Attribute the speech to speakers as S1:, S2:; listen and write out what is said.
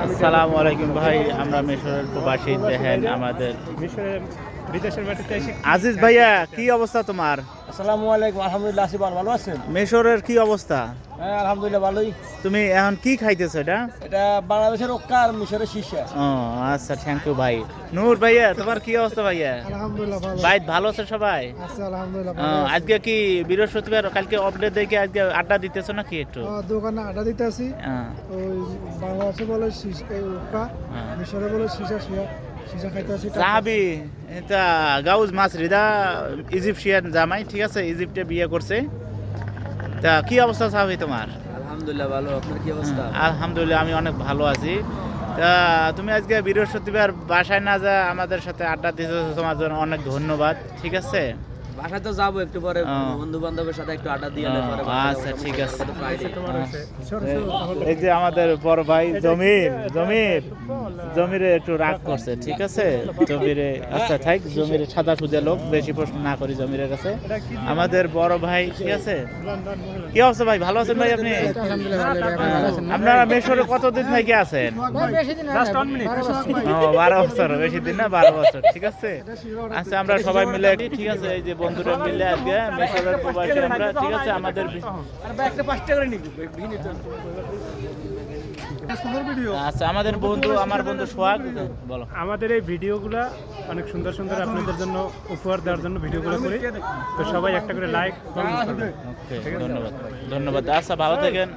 S1: আসসালামু আলাইকুম ভাই, আমরা মিশরের প্রবাসী। দেখেন আমাদের
S2: মিশরের বিদেশের মাটিতে এসে
S1: আজিজ ভাইয়া, কি অবস্থা তোমার?
S3: আসসালামু আলাইকুম। আলহামদুলিল্লাহ আছি ভালো আছেন?
S1: মিশরের কি অবস্থা?
S3: হ্যাঁ আলহামদুলিল্লাহ ভালোই।
S1: তুমি এখন কি খাইতেছো এটা?
S3: এটা বাংলাদেশের ওক্কা আর মিশরের শীর্ষা।
S1: ও আচ্ছা, থ্যাংক ইউ ভাই। নূর ভাইয়া, তোমার কি অবস্থা ভাইয়া?
S3: আলহামদুলিল্লাহ ভালো
S1: ভাই ভালো আছে সবাই?
S3: আছে আলহামদুলিল্লাহ
S1: আজকে কি বৃহস্পতিবার, কালকে অপডেট দেখে আজকে আড্ডা দিতেছো নাকি একটু?
S3: দোকানে আড্ডা দিতে আছি। ওই বাংলাদেশে বলে ওক্কা, মিশরে বলে শীষা শীষা খাইতে আছি।
S1: সাহাবি এটা গাউজ মাসরি দা ইজিপশিয়ান জামাই, ঠিক আছে, ইজিপ্টে বিয়ে করছে। তা কি অবস্থা সাহাবি তোমার?
S3: আলহামদুলিল্লাহ ভালো। আপনার কি অবস্থা?
S1: আলহামদুলিল্লাহ আমি অনেক ভালো আছি। তা তুমি আজকে বৃহস্পতিবার বাসায় না যা আমাদের সাথে আড্ডা দিতেছো, তোমার জন্য অনেক ধন্যবাদ, ঠিক আছে।
S3: বাসায় তো যাবো একটু পরে, বন্ধু বান্ধবের সাথে একটু আড্ডা দিয়ে পরে।
S1: আচ্ছা ঠিক আছে।
S2: তোমার হয়েছে
S1: এই যে আমাদের বড় ভাই জমিরে একটু রাগ করছে, ঠিক আছে। জমিরে আচ্ছা থাক, জমিরে সাদা সুজা লোক, বেশি প্রশ্ন না করি জমিরের কাছে। আমাদের বড় ভাই, ঠিক আছে। কি অবস্থা ভাই, ভালো আছেন ভাই আপনি? আপনারা মিশরে কতদিন থেকে আছেন? 12 বছর, বেশি দিন না, 12 বছর, ঠিক আছে। আচ্ছা আমরা সবাই মিলে, ঠিক আছে, এই যে বন্ধুরা মিলে আজকে মিশরের প্রবাসী আমরা, ঠিক আছে। আমাদের আচ্ছা আমাদের বন্ধু, আমার বন্ধু সোহাগ, বলো।
S2: আমাদের এই ভিডিওগুলো অনেক সুন্দর সুন্দর আপনাদের জন্য উপহার দেওয়ার জন্য ভিডিওগুলো করি, তো সবাই একটা করে লাইক কমেন্ট করবেন।
S1: ওকে, ধন্যবাদ। আচ্ছা ভালো থাকেন।